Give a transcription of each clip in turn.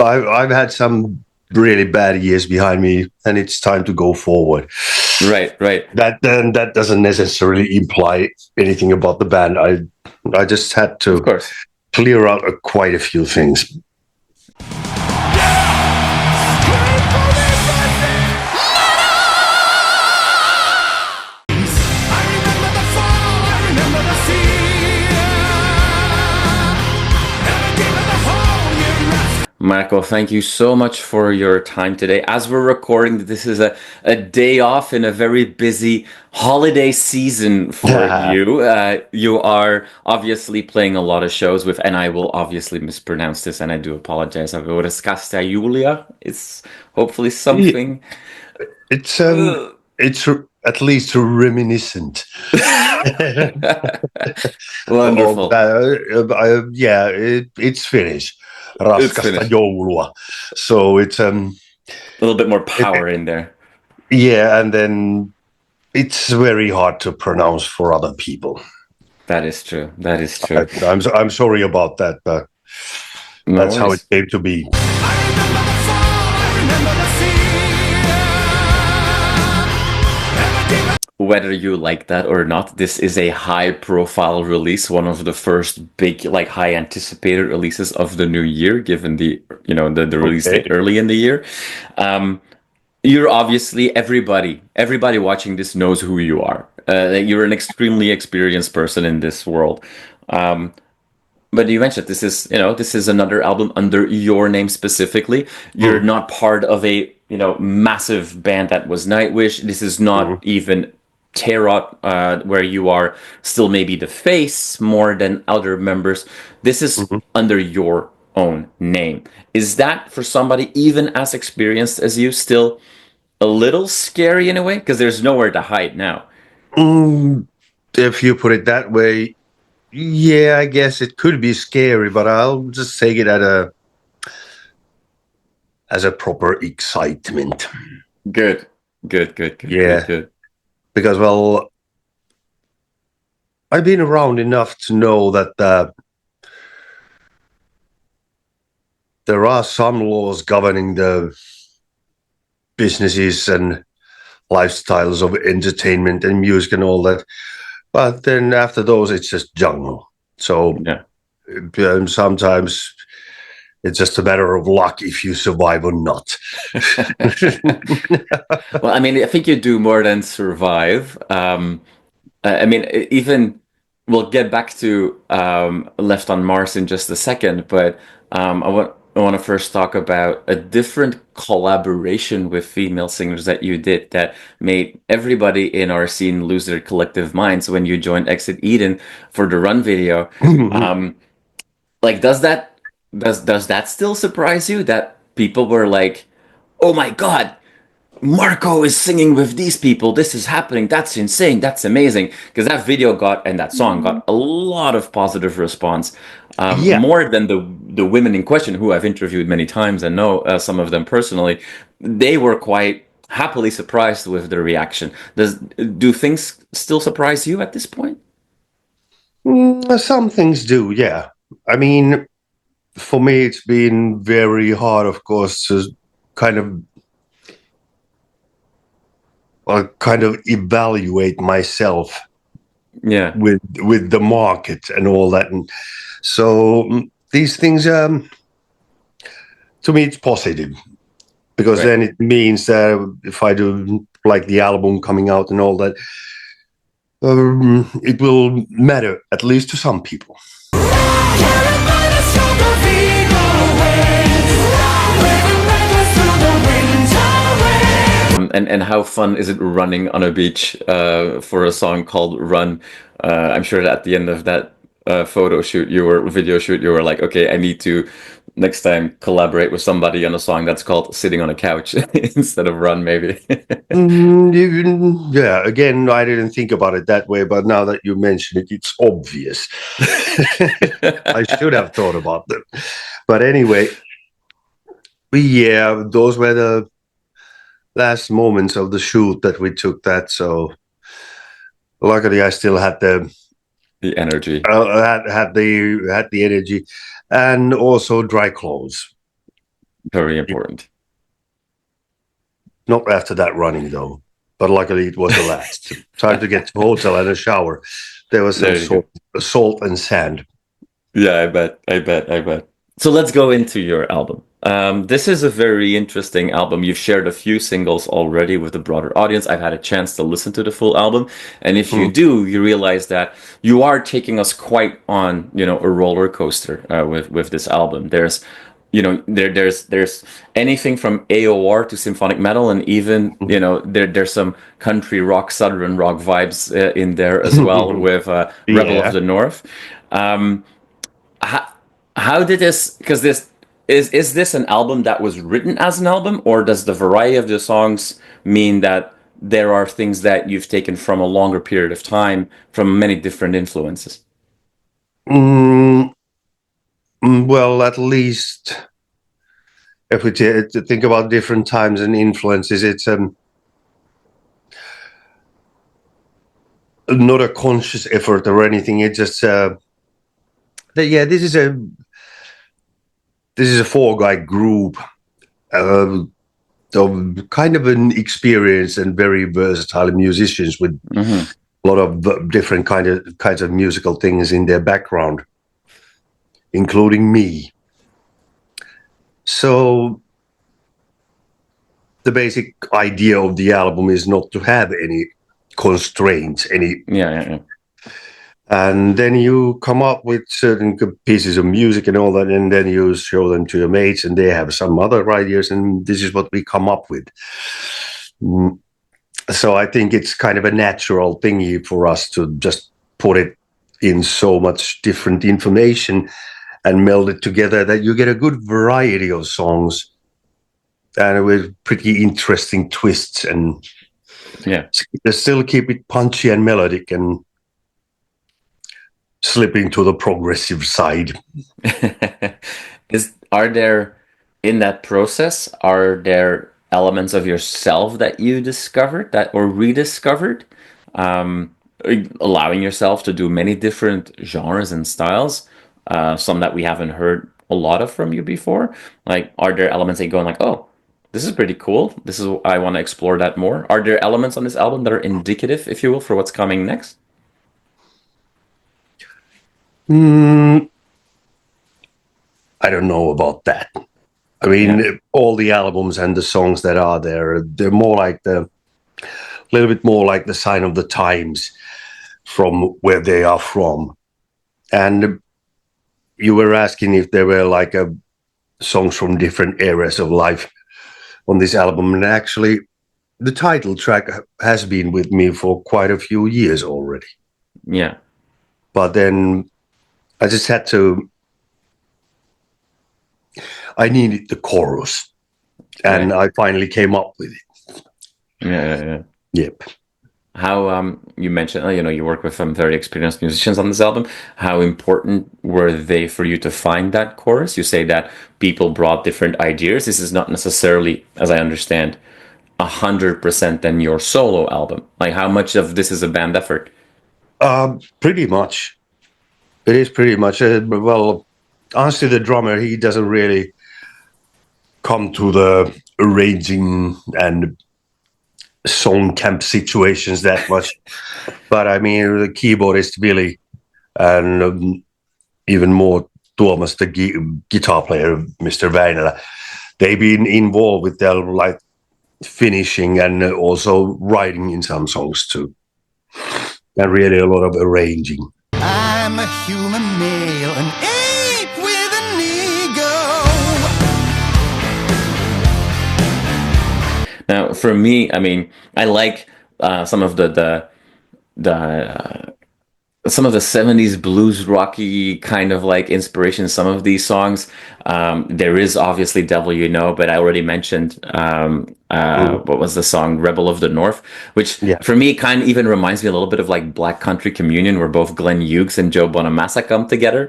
I've had some really bad years behind me, and it's time to go forward. Right, right. That doesn't necessarily imply anything about the band. I just had Of to course. clear out quite a few things. Marko, thank you so much for your time today. As we're recording, this is a day off in a very busy holiday season for you. You are obviously playing a lot of shows with, and I will obviously mispronounce this, and I do apologize. Raskasta Joulua. It's hopefully something. It's at least reminiscent. Wonderful. Yeah, it's Finnish. It's Raskasta finished. Joulua. So it's A little bit more power in there. yeah, and then it's very hard to pronounce for other people. That is true. That is true. I'm sorry about that, but No that's how it worries. came to be. Whether you like that or not, this is a high-profile release, one of the first big, like, high-anticipated releases of the new year, given the release date Okay. early in the year. Um, you're obviously everybody watching this knows who you are. You're an extremely experienced person in this world. Um, but you mentioned this is another album under your name specifically. You're Mm, not part of a massive band that was Nightwish. This is not mm, even Tarot, where you are still maybe the face more than other members. This is mhm. under your own name. Is that for somebody even as experienced as you still a little scary in a way? Because there's nowhere to hide now. If you put it that way, yeah, I guess it could be scary, but I'll just take it as a proper excitement. Good, good, good, good, good, Yeah, good. because well, I've been around enough to know that there are some laws governing the businesses and lifestyles of entertainment and music and all that. But then after those, it's just jungle. So Yeah. sometimes it's just a matter of luck if you survive or not. Well, I mean, I think you do more than survive. I mean, even we'll get back to Left on Mars in just a second, but I want to first talk about a different collaboration with female singers that you did that made everybody in our scene lose their collective minds when you joined Exit Eden for the Run video. Um, like, does that still surprise you that people were like, "Oh my God, Marko is singing with these people. This is happening. That's insane. That's amazing." Because that video and that song got a lot of positive response, Yeah. more than the women in question, who I've interviewed many times and know some of them personally. They were quite happily surprised with the reaction. Do things still surprise you at this point? Some things do, yeah. I mean, for me, it's been very hard, of course, to kind of kind of evaluate myself Yeah, with the market and all that, and so these things, to me, it's positive because right. then it means that if I do like the album coming out and all that, it will matter at least to some people. And how fun is it running on a beach for a song called Run? I'm sure that at the end of that video shoot, you were like, okay, I need to next time collaborate with somebody on a song that's called Sitting on a Couch instead of Run, maybe. Yeah, again, I didn't think about it that way, but now that you mention it, it's obvious. I should have thought about them. But anyway, yeah, those were the last moments of the shoot that we took that. So luckily, I still had The energy. had the energy, and also dry clothes. Very important. Not after that running though, but luckily it was the last. Time to get to the hotel and a shower. There was some salt and sand. Yeah, I bet. So let's go into your album. This is a very interesting album. You've shared a few singles already with the broader audience. I've had a chance to listen to the full album. And if you do, you realize that you are taking us quite on, a roller coaster with this album. There's there's anything from AOR to symphonic metal, and even there's some country rock, southern rock vibes in there as well with Rebel of the North. How did this? Because this is this an album that was written as an album, or does the variety of the songs mean that there are things that you've taken from a longer period of time from many different influences? Well, at least if we think about different times and influences, it's not a conscious effort or anything. It's just this is a four-guy group of kind of an experienced and very versatile musicians with a lot of different kinds of musical things in their background, including me. So the basic idea of the album is not to have any constraints, and then you come up with certain pieces of music and all that, and then you show them to your mates, and they have some other ideas, and this is what we come up with. So I think it's kind of a natural thingy for us to just put it in so much different information and meld it together that you get a good variety of songs and with pretty interesting twists, and still keep it punchy and melodic and slipping to the progressive side. Are there, in that process, are there elements of yourself that you discovered or rediscovered, allowing yourself to do many different genres and styles, some that we haven't heard a lot of from you before? Like, are there elements that you're going like, oh, this is pretty cool, I want to explore that more? Are there elements on this album that are indicative, if you will, for what's coming next? I don't know about that. I mean, all the albums and the songs that are there, they're more like a little bit more like the sign of the times from where they are from. And you were asking if there were like songs from different eras of life on this album. And actually, the title track has been with me for quite a few years already. Yeah. But then I just had to, I needed the chorus, and I finally came up with it. Yeah. Yep. How, you mentioned, you work with some very experienced musicians on this album. How important were they for you to find that chorus? You say that people brought different ideas. This is not necessarily, as I understand, 100% then your solo album. Like, how much of this is a band effort? Pretty much. It is pretty much. Well, honestly, the drummer, he doesn't really come to the arranging and song camp situations that much. But I mean, the keyboardist, Billy, and even more Tuomas, the guitar player, Mr. Väinölä, they've been involved with their like finishing and also writing in some songs too. And really a lot of arranging. I'm a human male, an ape with an ego. Now, for me, I mean, I like some of the some of the 70s blues rocky kind of like inspiration, some of these songs. There is obviously Devil You Know, but I already mentioned what was the song Rebel of the North, which for me kind of even reminds me a little bit of like Black Country Communion, where both Glenn Hughes and Joe Bonamassa come together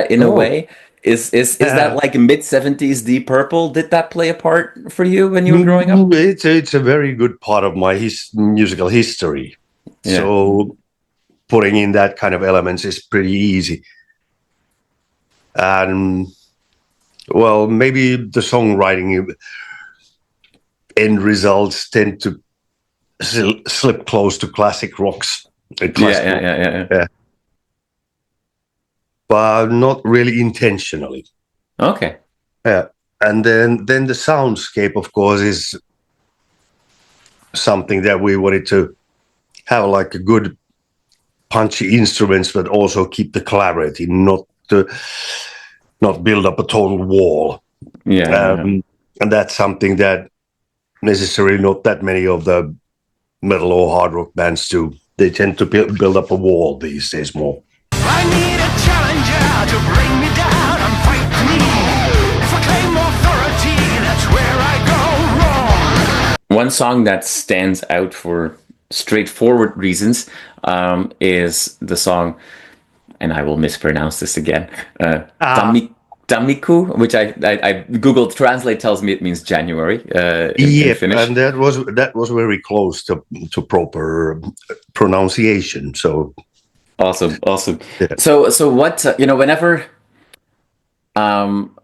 in a way. Is that like mid-70s Deep Purple? Did that play a part for you when you were growing up? It's a very good part of my musical history. So putting in that kind of elements is pretty easy. And well, maybe the songwriting end results tend to slip close to classic rocks. Yeah. But not really intentionally. Okay. Yeah, and then the soundscape, of course, is something that we wanted to have, like a good punchy instruments, but also keep the clarity, not build up a total wall. And that's something that necessarily not that many of the metal or hard rock bands do. They tend to build up a wall these days more. I need a challenger to bring me down and fight me. If I claim authority, that's where I go wrong. One song that stands out for straightforward reasons is the song, and I will mispronounce this again, Tammikuu, which I Google Translate tells me it means January. In Finnish. And that was very close to proper pronunciation. So awesome. Yeah. So what whenever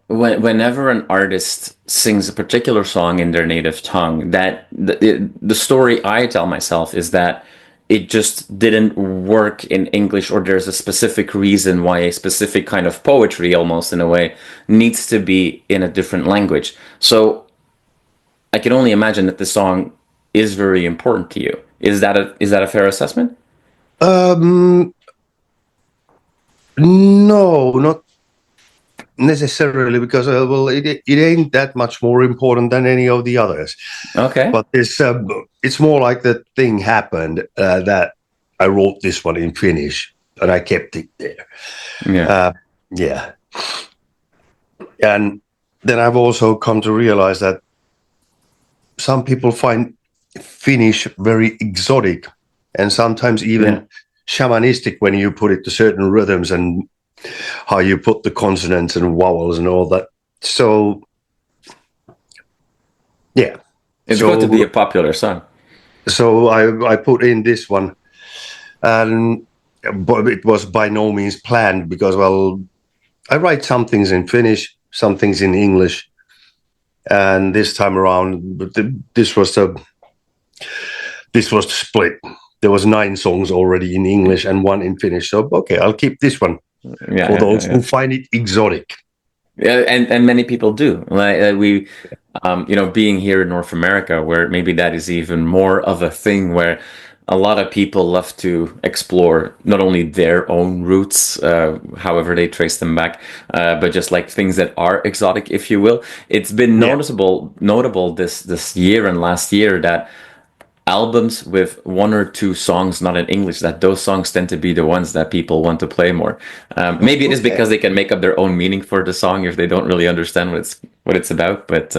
whenever an artist sings a particular song in their native tongue, that the story I tell myself is that it just didn't work in English, or there's a specific reason why a specific kind of poetry, almost in a way, needs to be in a different language. So I can only imagine that the song is very important to you. Is that a fair assessment? No, not necessarily, because it ain't that much more important than any of the others. Okay. But it's more like the thing happened that I wrote this one in Finnish and I kept it there. Yeah. And then I've also come to realize that some people find Finnish very exotic and sometimes even shamanistic when you put it to certain rhythms and how you put the consonants and vowels and all that. So, yeah. It's going to be a popular song. So I put in this one, but it was by no means planned because, well, I write some things in Finnish, some things in English, and this time around, this was the split. There was 9 songs already in English and 1 in Finnish. So, okay, I'll keep this one for those who find it exotic. Yeah, and many people do. Like we, being here in North America, where maybe that is even more of a thing, where a lot of people love to explore not only their own roots, however they trace them back, but just like things that are exotic, if you will. It's been notable this year and last year that albums with 1 or 2 songs not in English, that those songs tend to be the ones that people want to play more. Maybe it is because they can make up their own meaning for the song if they don't really understand what it's about. But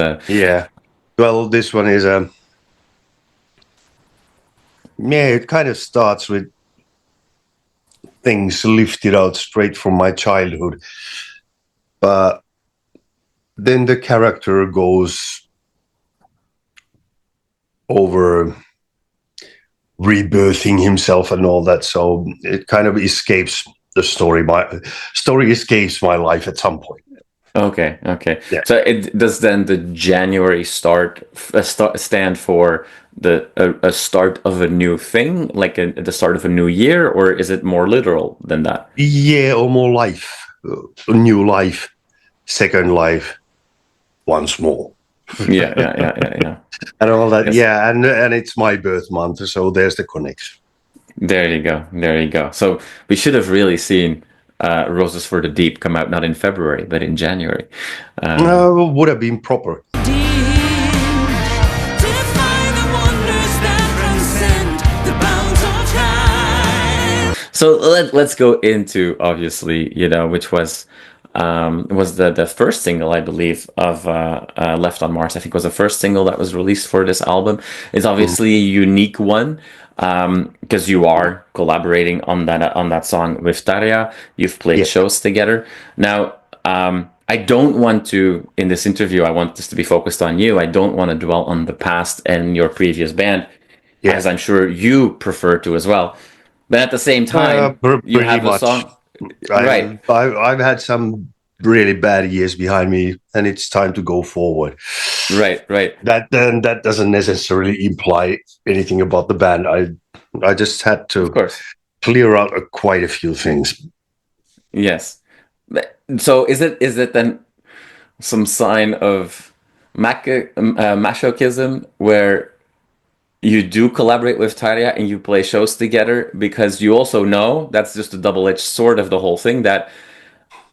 well, this one is it kind of starts with things lifted out straight from my childhood, but then the character goes over rebirthing himself and all that, so it kind of escapes the story. My story escapes my life at some point. Okay. Yeah. So it does then the January stand for a start of a new thing, like the start of a new year, or is it more literal than that? Yeah, or more life, new life, second life, once more. Yeah. And all that. Yes. Yeah, and it's my birth month, so there's the connection. There you go. So we should have really seen Roses for the Deep come out not in February but in January. Would have been proper. So let's go into, obviously, which was the first single, I believe, of Left on Mars. I think was the first single that was released for this album. It's obviously a unique one because you are collaborating on that song with Tarja. You've played shows together. Now, I don't want to, in this interview, I want this to be focused on you. I don't want to dwell on the past and your previous band, as I'm sure you prefer to as well. But at the same time, you have a song. Right. I've had some really bad years behind me, and it's time to go forward. Right. That doesn't necessarily imply anything about the band. I just had to Of course. clear out quite a few things. Yes. So is it then some sign of masochism where you do collaborate with Tarja and you play shows together because you also know that's just a double-edged sword of the whole thing, that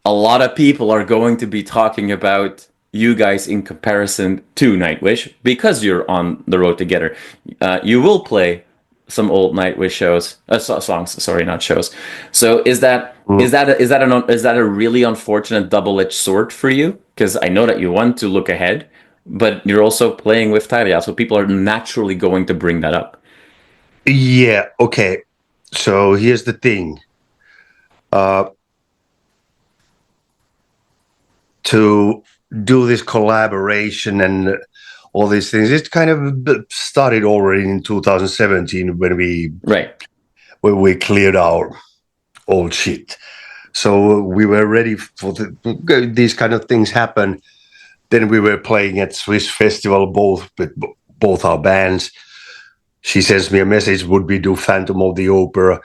a lot of people are going to be talking about you guys in comparison to Nightwish because you're on the road together. You will play some old Nightwish shows, songs. Sorry, not shows. So is that a really unfortunate double-edged sword for you? Because I know that you want to look ahead, but you're also playing with Tarja, so people are naturally going to bring that up. Yeah. Okay. So here's the thing. To do this collaboration and all these things, it kind of started already in 2017 when we cleared our old shit. So we were ready for these kind of things happen. Then we were playing at Swiss Festival, both our bands. She sends me a message, would we do Phantom of the Opera?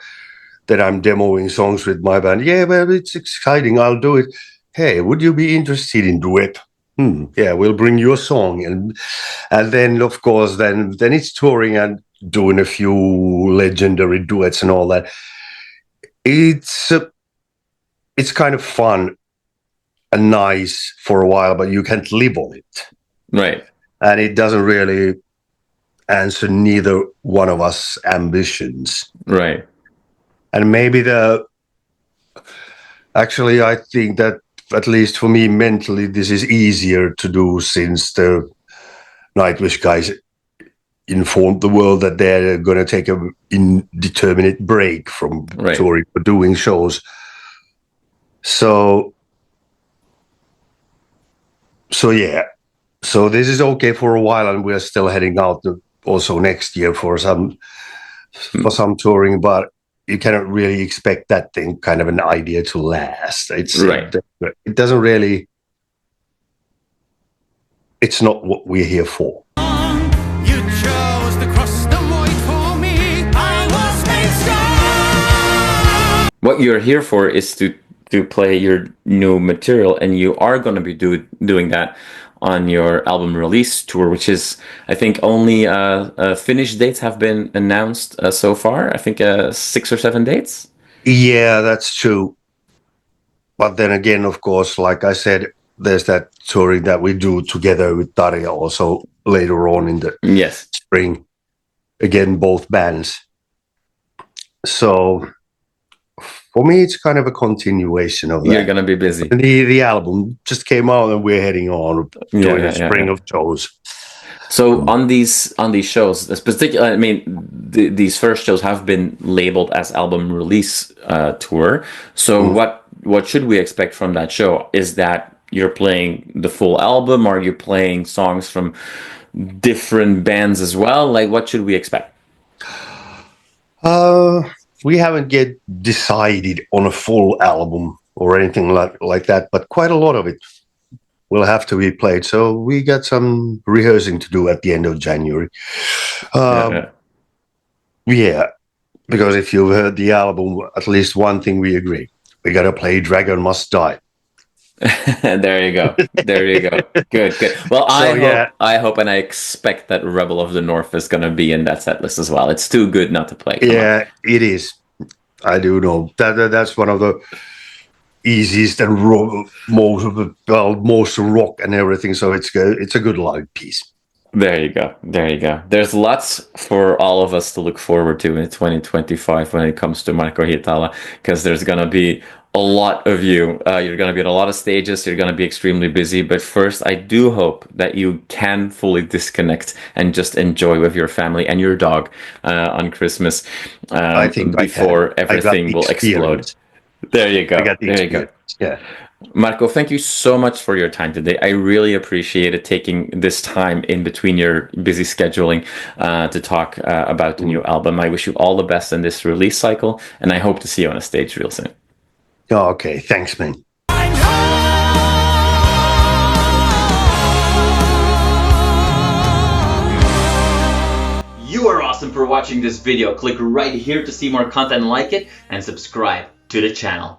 Then I'm demoing songs with my band. Yeah, well, it's exciting. I'll do it. Hey, would you be interested in duet? Yeah, we'll bring you a song. And then, of course, then it's touring and doing a few legendary duets and all that. It's kind of fun and nice for a while, but you can't live on it. Right. And it doesn't really answer neither one of us ambitions. Right. And maybe actually, I think that at least for me mentally, this is easier to do since the Nightwish guys informed the world that they're going to take an indeterminate break from touring or doing shows. So yeah. So this is okay for a while, and we're still heading out also next year for some touring, but you cannot really expect that thing kind of an idea to last. It doesn't really. It's not what we're here for. You chose to cross the void for me. I was made strong. What you're here for is to play your new material, and you are going to be doing that on your album release tour, which is, I think, only Finnish dates have been announced so far. I think 6 or 7 dates. Yeah, that's true. But then again, of course, like I said, there's that touring that we do together with Tarja also later on in the spring. Again, both bands. So for me, it's kind of a continuation of that. You're going to be busy. The album just came out and we're heading on during the spring of shows. So on these shows, particularly, I mean, these first shows have been labeled as album release tour. So what should we expect from that show? Is that you're playing the full album? Are you playing songs from different bands as well? Like, what should we expect? We haven't yet decided on a full album or anything like that, but quite a lot of it will have to be played. So we got some rehearsing to do at the end of January. Yeah, because if you've heard the album, at least one thing we agree. We got to play Dragon Must Die. There you go. Good. Well, I hope and I expect that Rebel of the North is going to be in that set list as well. It's too good not to play. Come on. It is. I do know that's one of the easiest and most rock and everything. So it's a good live piece. There you go. There's lots for all of us to look forward to in 2025 when it comes to Marko Hietala, because there's going to be a lot of you. You're going to be at a lot of stages. You're going to be extremely busy. But first, I do hope that you can fully disconnect and just enjoy with your family and your dog on Christmas I think before everything will explode. There you go. There you go. Yeah. Marko, thank you so much for your time today. I really appreciated taking this time in between your busy scheduling to talk about the new album. I wish you all the best in this release cycle, and I hope to see you on a stage real soon. Okay, thanks, man. awesome for watching this video. Click right here to see more content like it and subscribe to the channel.